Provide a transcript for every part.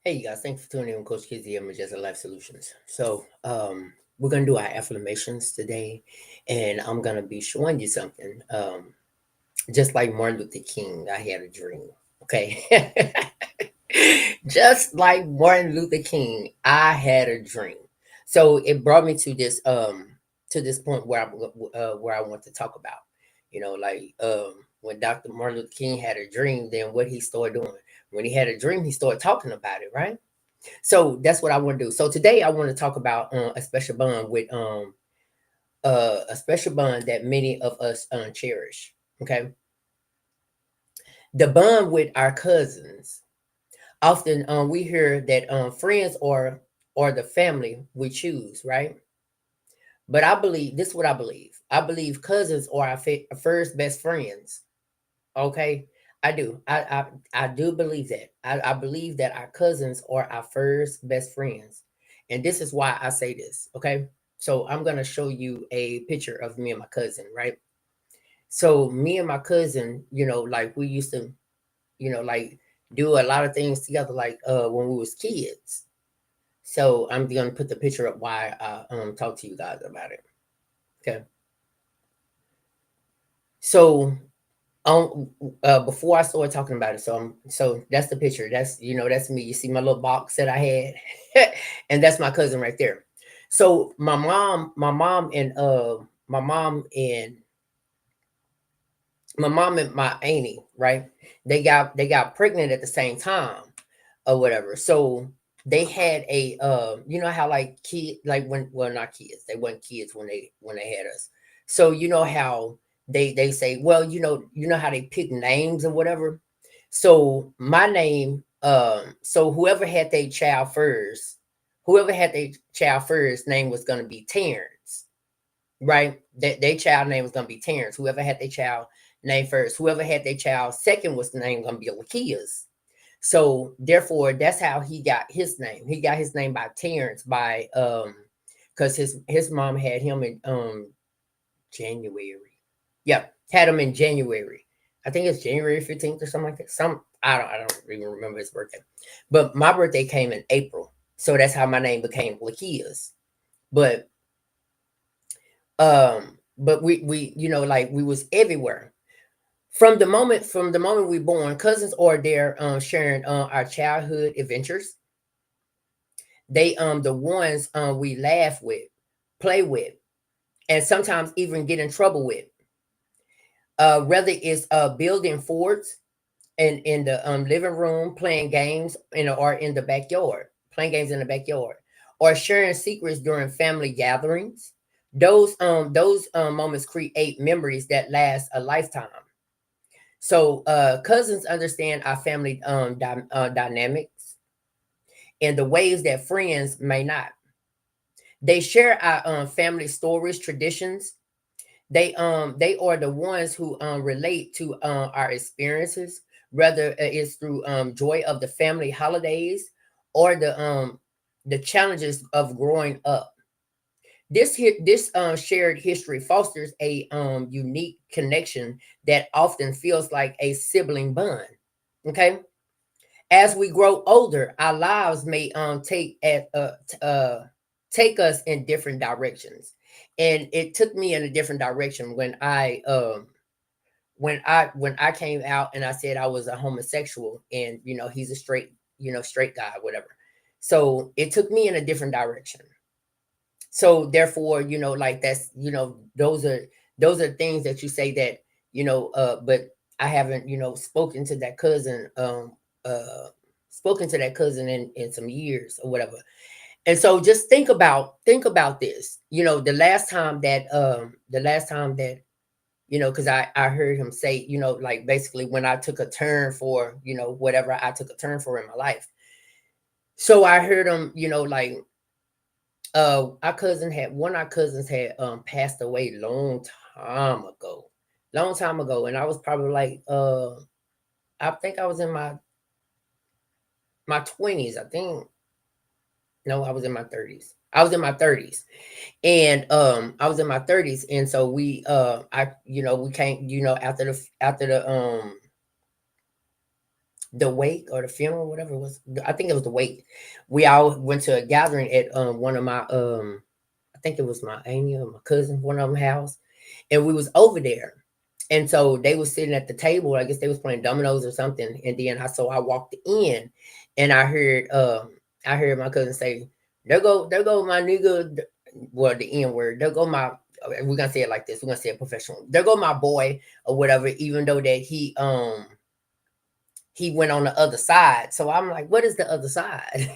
Hey, you guys, thanks for tuning in, Coach Kids, the Majestic Life Solutions. We're gonna do our affirmations today, and I'm gonna be showing you something. Just like Martin Luther King, I had a dream. Okay, just like Martin Luther King, I had a dream. So it brought me to this point where I want to talk about. When Dr. Martin Luther King had a dream, then what he started doing. When he had a dream, he started talking about it, right? So that's what I want to do. So today I want to talk about a special bond that many of us cherish. Okay, the bond with our cousins. Often we hear that friends or the family we choose, right? But I believe this is what I believe. I believe cousins are our first best friends. Okay, I do. I do believe that. I believe that our cousins are our first best friends, and this is why I say this. Okay, so I'm gonna show you a picture of me and my cousin, right? So me and my cousin, like we used to, like do a lot of things together, like when we was kids. So I'm gonna put the picture up while I talk to you guys about it. Okay, so before I started talking about it, so that's the picture. That's me. You see my little box that I had, and that's my cousin right there. So my mom and my mom and my auntie, right? They got pregnant at the same time or whatever. So they had a you know how like kid like when well not kids, they weren't kids when they had us. So you know how they say, well, you know how they pick names or whatever. So my name, so whoever had their child first name was gonna be Terrence, right? That their child name was gonna be Terrence. Whoever had their child name first, whoever had their child second was the name gonna be Lakia's. So therefore, that's how he got his name. He got his name by Terrence by because his mom had him in January. Yeah, had him in January. I think it's January 15th or something like that. I don't even remember his birthday. But my birthday came in April. So that's how my name became Lakia's. But we like we was everywhere. From the moment we born, cousins are there sharing our childhood adventures. They the ones we laugh with, play with, and sometimes even get in trouble with. Whether it's building forts in the living room, playing games or in the backyard, playing games in the backyard, or sharing secrets during family gatherings. Those moments create memories that last a lifetime. So cousins understand our family dynamics in the ways that friends may not. They share our family stories, traditions. They are the ones who relate to our experiences, whether it's through joy of the family holidays or the challenges of growing up. This shared history fosters a unique connection that often feels like a sibling bond. Okay, as we grow older, our lives may take us in different directions, and it took me in a different direction when I came out and I said I was a homosexual, and he's a straight guy, whatever. So it took me in a different direction. So therefore, like that's those are things that you say that but I haven't uh spoken to that cousin in some years or whatever. And so just think about this. The last time that because I heard him say, like basically when I took a turn for, whatever I took a turn for in my life. So I heard him, like one of our cousins had passed away time ago. Long time ago. And I was probably like I think I was in my 20s, I think. No, I was in my 30s. I was in my 30s. And I was in my 30s, and so we came, after the the wake or the funeral, whatever it was. I think it was the wake. We all went to a gathering at one of my I think it was my auntie or my cousin, one of them house, and we was over there. And so they was sitting at the table. I guess they was playing dominoes or something. And then I walked in, and I heard my cousin say, there go my nigga." Well, the N word. There go my. We're gonna say it like this. We're gonna say it professional. There go my boy or whatever. Even though that he went on the other side. So I'm like, what is the other side?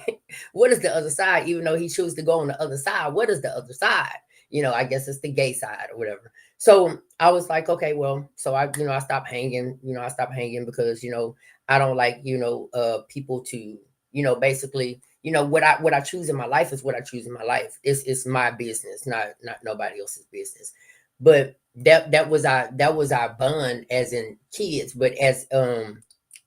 What is the other side? Even though he chose to go on the other side, what is the other side? I guess it's the gay side or whatever. So I was like, okay, well, so I stopped hanging. I stopped hanging because I don't like people to basically what I choose in my life is what I choose in my life. It's my business, not nobody else's business. But that was our bond as in kids. But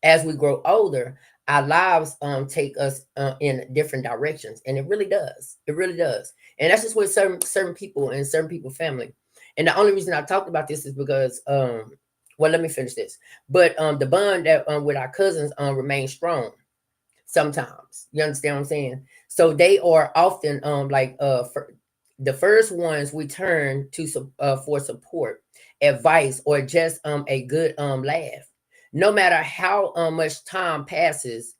as we grow older, our lives take us in different directions, and it really does. It really does, and that's just with certain people and certain people family. And the only reason I talked about this is because well, let me finish this. But the bond that with our cousins remains strong sometimes. You understand what I'm saying? So they are often like for the first ones we turn to for support, advice, or just a good laugh. No matter how much time passes,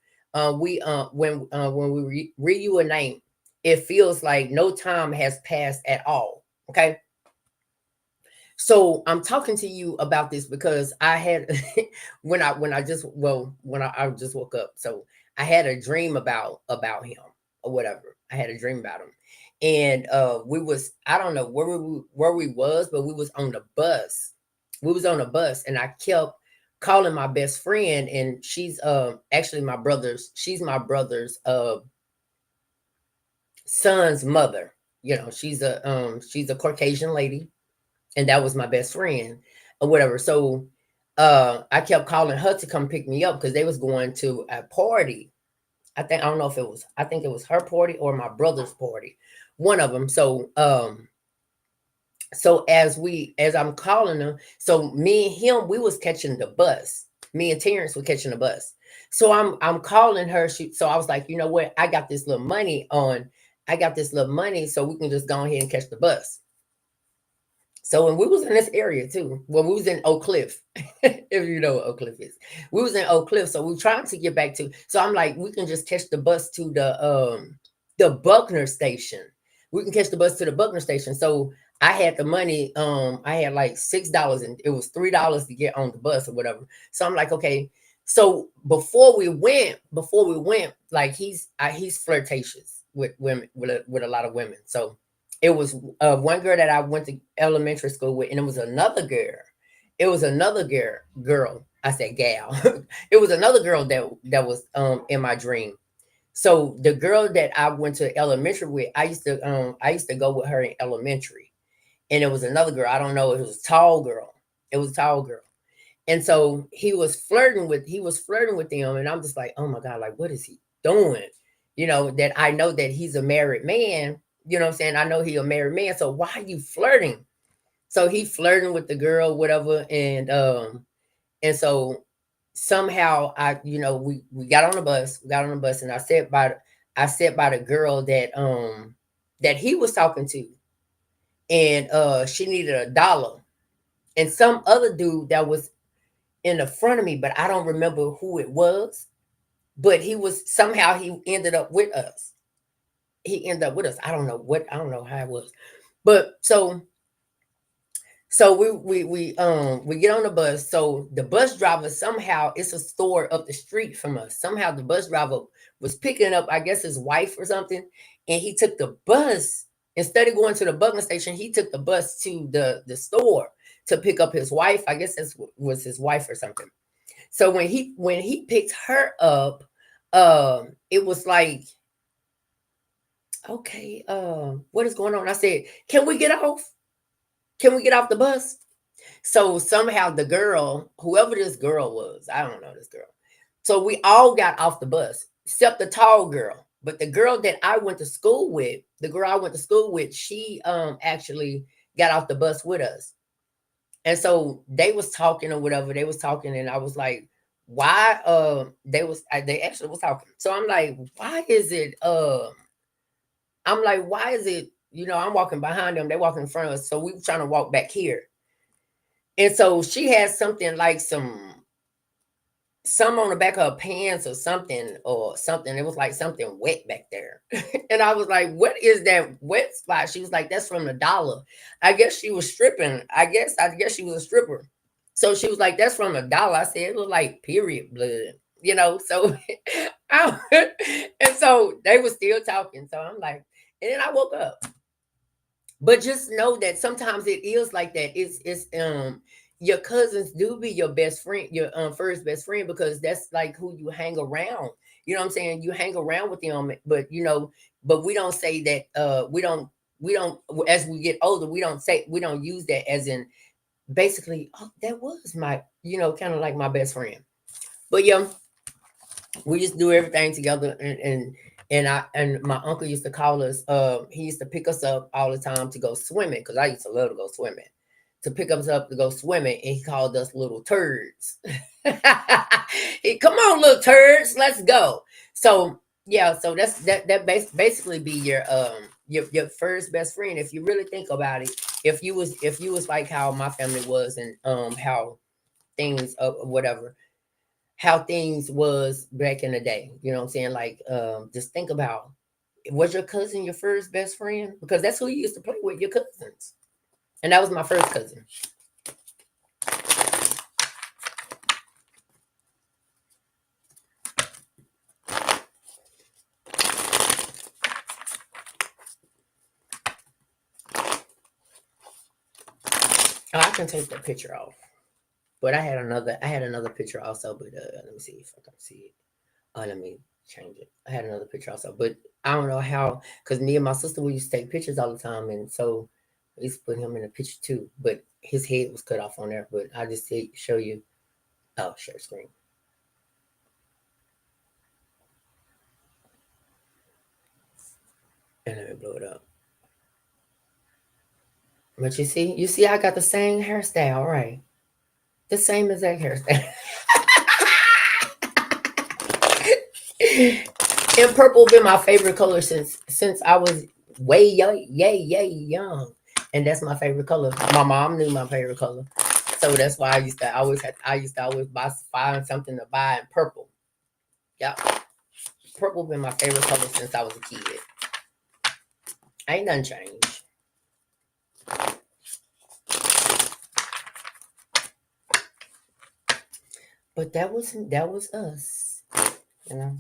we when we reunite, it feels like no time has passed at all. Okay, so I'm talking to you about this because I had when I just woke up. So I had a dream about him or whatever. I had a dream about him. And we was I don't know where we was, but we was on the bus. We was on a bus and I kept calling my best friend, and she's actually she's my brother's son's mother. She's a Caucasian lady, and that was my best friend or whatever. So I kept calling her to come pick me up because they was going to a party. I don't know if I think it was her party or my brother's party, one of them. So as I'm calling him, so me and him, we was catching the bus. Me and Terrence were catching the bus. So I'm calling her. So I was like, you know what? I got this little money, so we can just go ahead and catch the bus. So when we was in this area too, when we was in Oak Cliff, if you know what Oak Cliff is, we was in Oak Cliff. So we trying to get back to. So I'm like, we can just catch the bus to the Buckner station. We can catch the bus to the Buckner station. So I had the money. I had like $6, and it was $3 to get on the bus or whatever. So I'm like, okay. So before we went, like he's flirtatious with women, with a lot of women. So it was one girl that I went to elementary school with, and it was another girl. It was another girl. I said gal. It was another girl that was in my dream. So the girl that I went to elementary with, I used to go with her in elementary, and it was another girl. I don't know. It was a tall girl. It was a tall girl, and so he was flirting with them, and I'm just like, oh my god, like what is he doing? That I know that he's a married man. You know what I'm saying? I know he a married man. So why are you flirting? So he flirting with the girl, whatever, and so somehow we got on the bus, and I sat by the girl that he was talking to, and she needed $1, and some other dude that was in the front of me, but I don't remember who it was. But he ended up with us. He ended up with us. I don't know how it was. But so we get on the bus. So the bus driver, somehow, it's a store up the street from us. Somehow the bus driver was picking up, I guess, his wife or something, and he took the bus instead of going to the Buckner station. He took the bus to the store to pick up his wife. I guess this was his wife or something. So when he picked her up, it was like, okay, what is going on? I said, can we get off? Can we get off the bus? So somehow the girl, whoever this girl was, I don't know this girl. So we all got off the bus except the tall girl. But the girl that I went to school with, she actually got off the bus with us. And so they was talking or whatever. They was talking, and I was like, why they actually was talking. So I'm like, why is it I'm like, why is it, I'm walking behind them, they walking in front of us. So we were trying to walk back here. And so she had something like some on the back of her pants or something or something. It was like something wet back there. And I was like, what is that wet spot? She was like, that's from the dollar. I guess she was stripping. I guess she was a stripper. So she was like, that's from a dollar. I said, it looked like period blood, So and so they were still talking. So I'm like, and then I woke up. But just know that sometimes it is like that. It's your cousins do be your best friend, your first best friend, because that's like who you hang around. You know what I'm saying? You hang around with them, but we don't say that we don't as we get older, we don't use that as in basically, oh, that was my, kind of like my best friend. But yeah, we just do everything together, and my uncle used to call us, he used to pick us up all the time to go swimming, because I used to love to go swimming, to pick us up to go swimming, and he called us little turds. Come on, little turds, let's go. So yeah, so basically be your first best friend, if you really think about it. If you was like how my family was, and how things, whatever, how things was back in the day. You know what I'm saying? Like, just think about, was your cousin your first best friend? Because that's who you used to play with, your cousins. And that was my first cousin. Oh, I can take that picture off. But I had another picture also, but let me see if I can see it. Oh, let me change it. I had another picture also, but I don't know how, because me and my sister, we used to take pictures all the time, and so we used to put him in a picture too. But his head was cut off on there. But I just show you. Oh, share screen. And let me blow it up. But you see, I got the same hairstyle, right? The same exact hairstyle. And purple been my favorite color since I was way young, yay young, and that's my favorite color. My mom knew my favorite color, so that's why I used to always find something to buy in purple. Yeah, purple been my favorite color since I was a kid. Ain't nothing changed. But that was us, you know.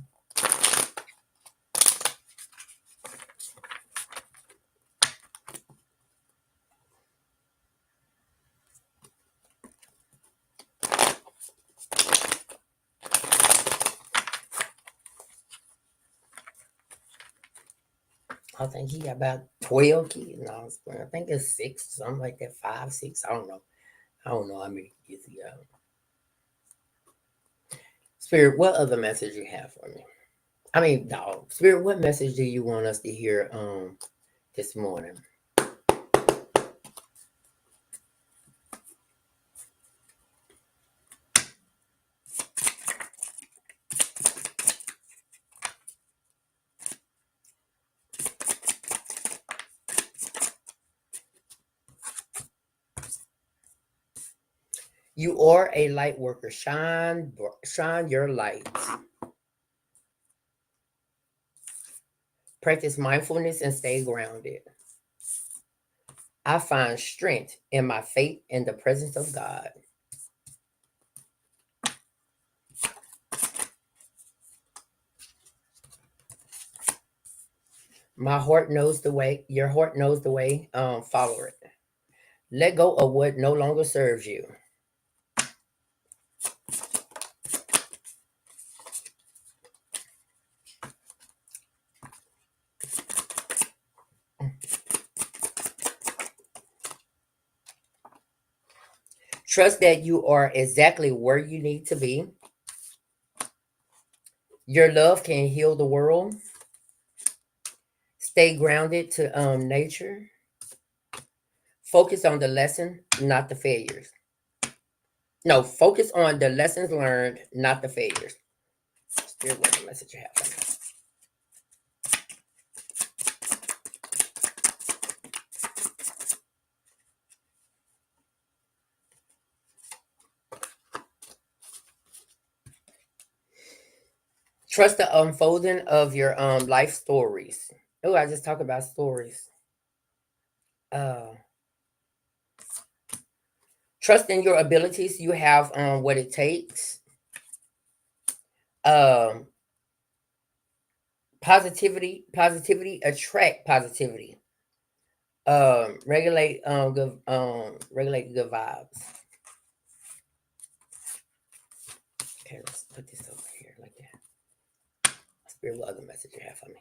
I think he got about 12 kids. No, I think it's six, something like that, 5, 6. I don't know. I don't know how many kids he got. Spirit, what other message you have for me? I mean, dog. Spirit, what message do you want us to hear this morning? You are a light worker. Shine your light. Practice mindfulness and stay grounded. I find strength in my faith and the presence of God. My heart knows the way. Your heart knows the way. Follow it. Let go of what no longer serves you. Trust that you are exactly where you need to be. Your love can heal the world. Stay grounded to nature. Focus on the lesson, not the failures. No, focus on the lessons learned, not the failures. Spirit, what the message you have for me? Trust the unfolding of your life stories. Oh, I just talked about stories. Uh, trust in your abilities. You have what it takes. Um, positivity attract positivity. Regulate good vibes. Okay, let's put this over here like that. Spirit, what other message you have for me?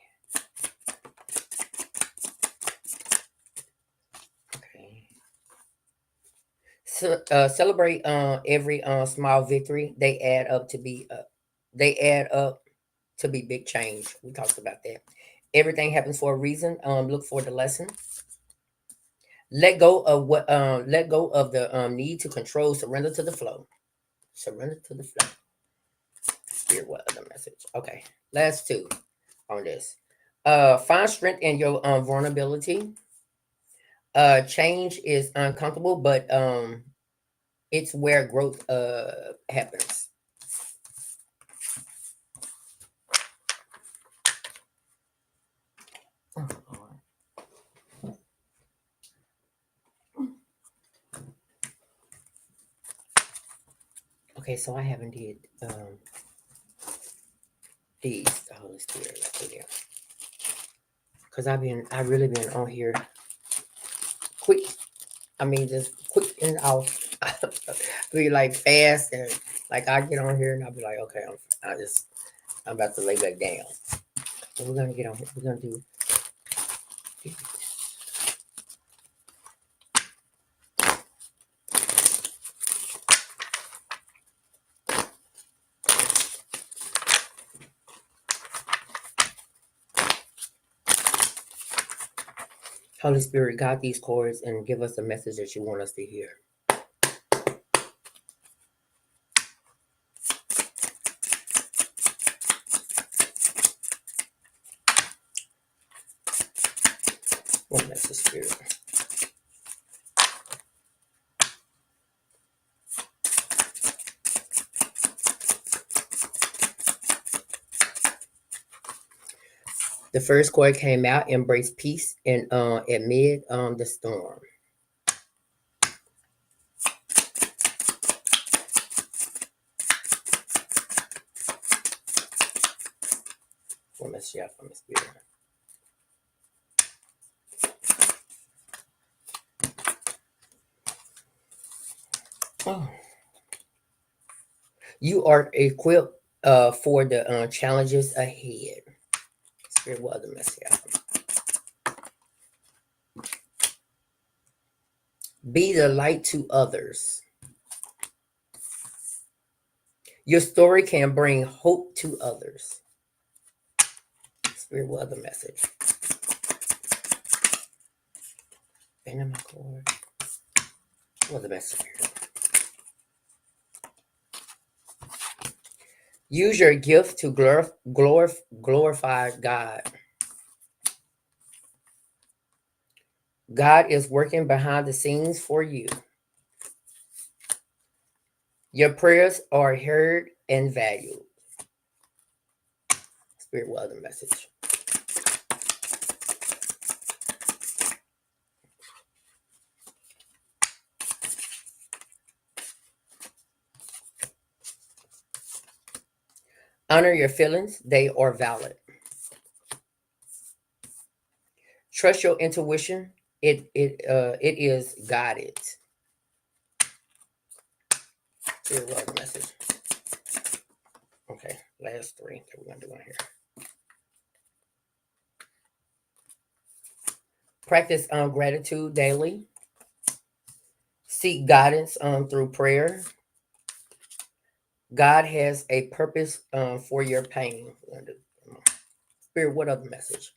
Okay. So, celebrate every small victory. They add up to be big change. We talked about that. Everything happens for a reason. Look for the lesson. Let go of the need to control. Surrender to the flow. Surrender to the flow. Here, what other message? Okay, last two on this. Find strength in your vulnerability. Change is uncomfortable, but it's where growth happens. Oh, okay, so I haven't did these the Holy Spirit right there because I really been on here quick. I mean, just quick and off. Be like fast and like I get on here and I'll be like, okay, I'm about to lay back down. So we're gonna get on. We're gonna do. Holy Spirit, guide these chords and give us a message that you want us to hear. What message, Spirit? The first chord came out, embrace peace and amid the storm. What message you have from the Spirit? Oh. You are equipped for the challenges ahead. Spirit, what other message you have from me? Be the light to others. Your story can bring hope to others. Spirit, what other message? Bend my cord. What other message? Spirit? Use your gift to glorify God. God is working behind the scenes for you. Your prayers are heard and valued. Spirit, what other message? Honor your feelings, they are valid. Trust your intuition, it is guided. Spirit, what other message? Okay, last three that we're gonna do on here. Practice gratitude daily. Seek guidance through prayer. God has a purpose for your pain. Spirit, what other message?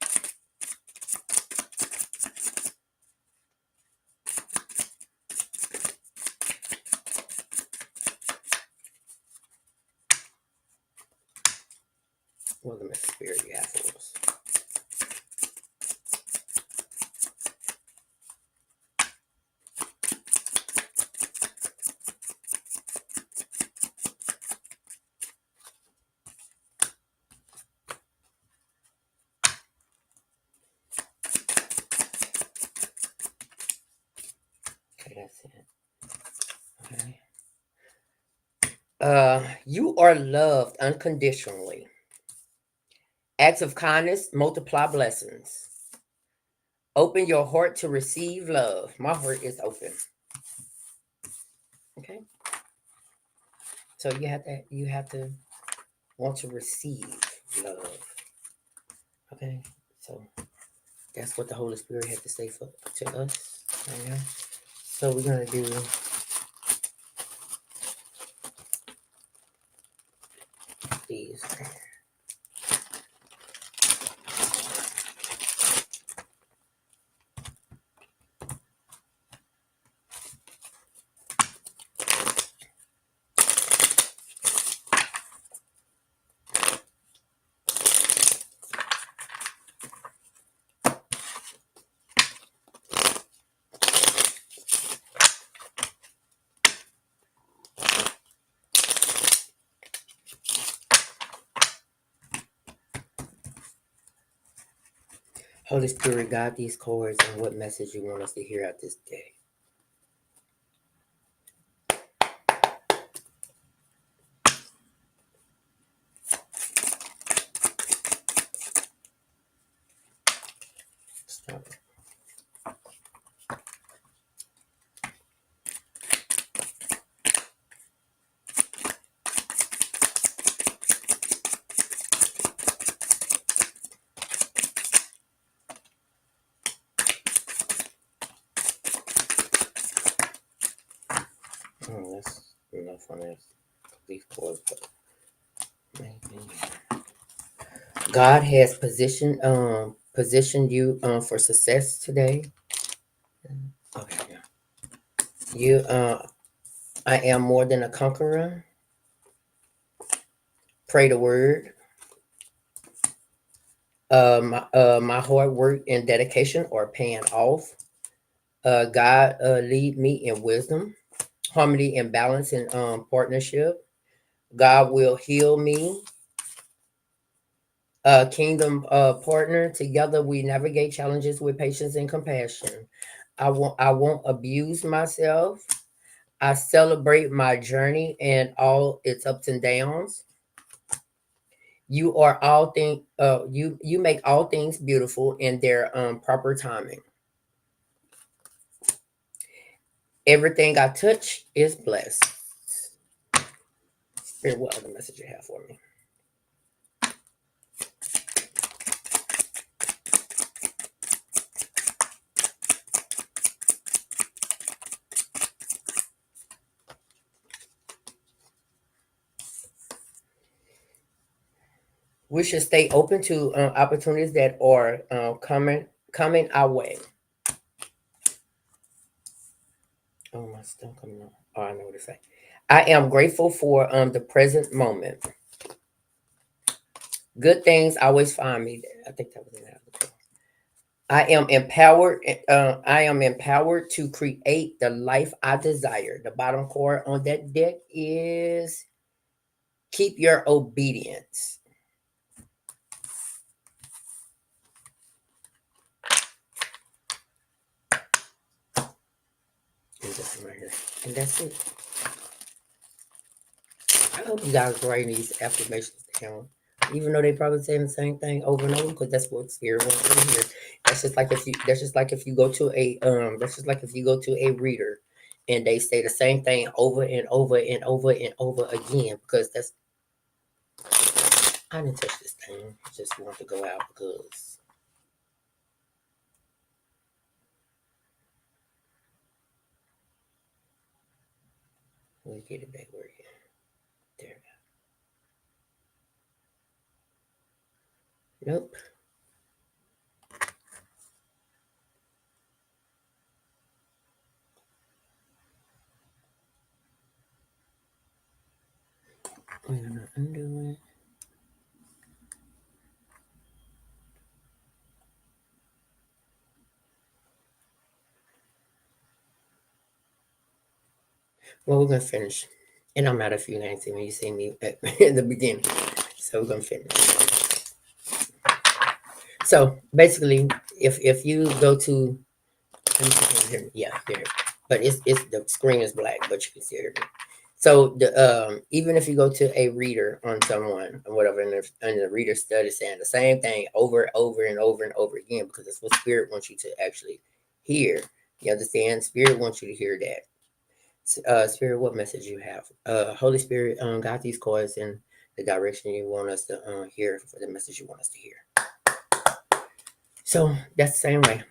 that's it. Okay. You are loved unconditionally. Acts of kindness multiply blessings. Open your heart to receive love. My heart is open. Okay. So you have to want to receive love. Okay. So that's what the Holy Spirit had to say to us right now. So we're gonna do these. Holy Spirit, guide these cards and what message you want us to hear out this day. Stop. That's enough on this. These cards. God has positioned you for success today. Okay. I am more than a conqueror. Pray the word. My hard work and dedication are paying off. God lead me in wisdom, harmony, and balance in partnership. God will heal me. Kingdom partner. Together we navigate challenges with patience and compassion. I won't abuse myself. I celebrate my journey and all its ups and downs. You are all thing you make all things beautiful in their proper timing. Everything I touch is blessed. Spirit, what other message you have for me? We should stay open to opportunities that are coming our way. Oh, my still coming on. Oh, I know what to say. I am grateful for the present moment. Good things always find me. I think that was in that. I am empowered. I am empowered to create the life I desire. The bottom card on that deck is keep your obedience. And this one right here. And that's it. I hope you guys writing these affirmations down. Even though they probably saying the same thing over and over, because that's what spirit wants to hear. That's just like if you go to a that's just like if you go to a reader and they say the same thing over and over and over and over again, because that's I didn't touch this thing. I just want to go out because we'll get it back working. There. Nope. We're gonna undo it. Well, we're gonna finish. And I'm out if you ain't see me. You see me in the beginning. So we're gonna finish. So basically, if you go to let me see if you can hear me. Yeah, there. but it's the screen is black, but you can see it. So the even if you go to a reader on someone or whatever, and the reader study saying the same thing over and over and over and over again, because that's what spirit wants you to actually hear. You understand? Spirit wants you to hear that. Spirit, what message you have? Holy Spirit, got these cards in the direction you want us to hear for the message you want us to hear. So that's the same way.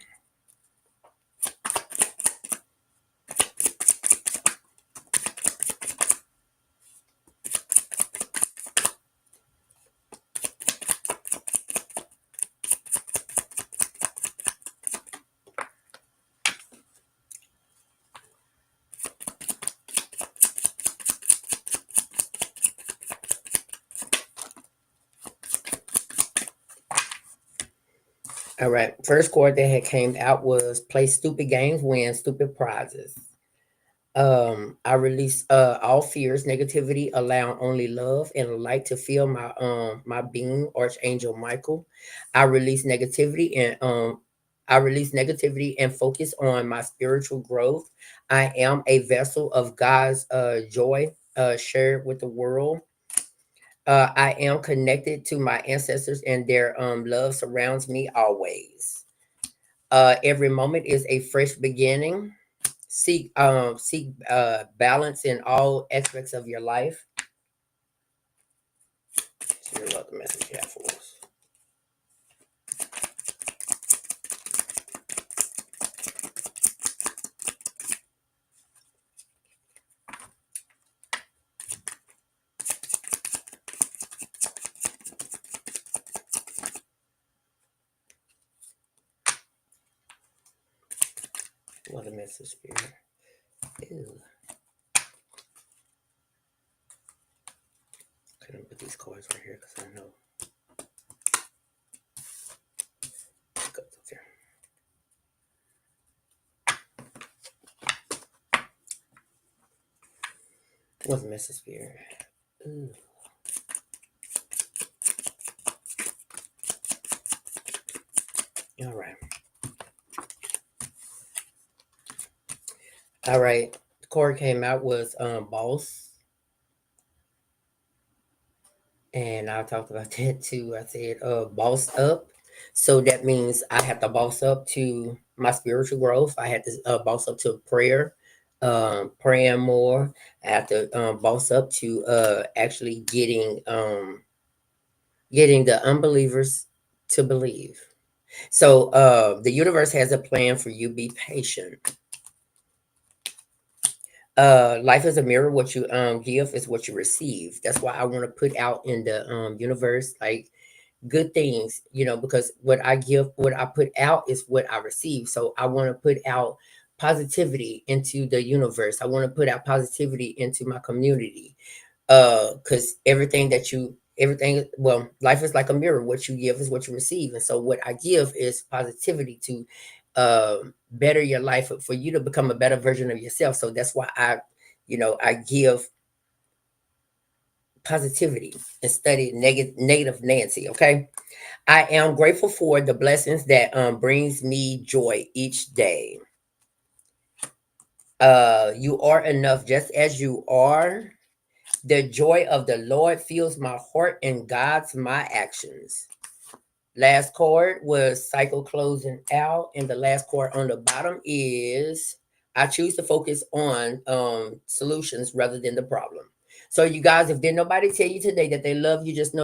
All right. First card that had came out was play stupid games, win stupid prizes. I release all fears, negativity, allow only love and light to fill my being, Archangel Michael. I release negativity and focus on my spiritual growth. I am a vessel of God's joy shared with the world. I am connected to my ancestors and their love surrounds me always. Every moment is a fresh beginning. Seek balance in all aspects of your life. See what the message you have for us. What a message, Spirit. Ew. Okay, let me put these cards right here because I know. It goes up there. What's the message, Spirit? Ooh. All right. All right. The card came out was boss. And I talked about that too. I said boss up. So that means I have to boss up to my spiritual growth. I had to boss up to prayer, praying more. I have to boss up to actually getting the unbelievers to believe. So the universe has a plan for you. Be patient. Life is a mirror. What you give is what you receive. That's why I want to put out in the universe, like, good things, because what I give, what I put out is what I receive. So I want to put out positivity into the universe. I want to put out positivity into my community. Because well, life is like a mirror. What you give is what you receive. And so what I give is positivity to better your life, for you to become a better version of yourself. So that's why I give positivity and study negative Nancy. Okay. I am grateful for the blessings that brings me joy each day. You are enough just as you are. The joy of the Lord fills my heart and guides my actions. Last card was cycle closing out, and the last card on the bottom is I choose to focus on solutions rather than the problem. So you guys, if did nobody tell you today that they love you, just know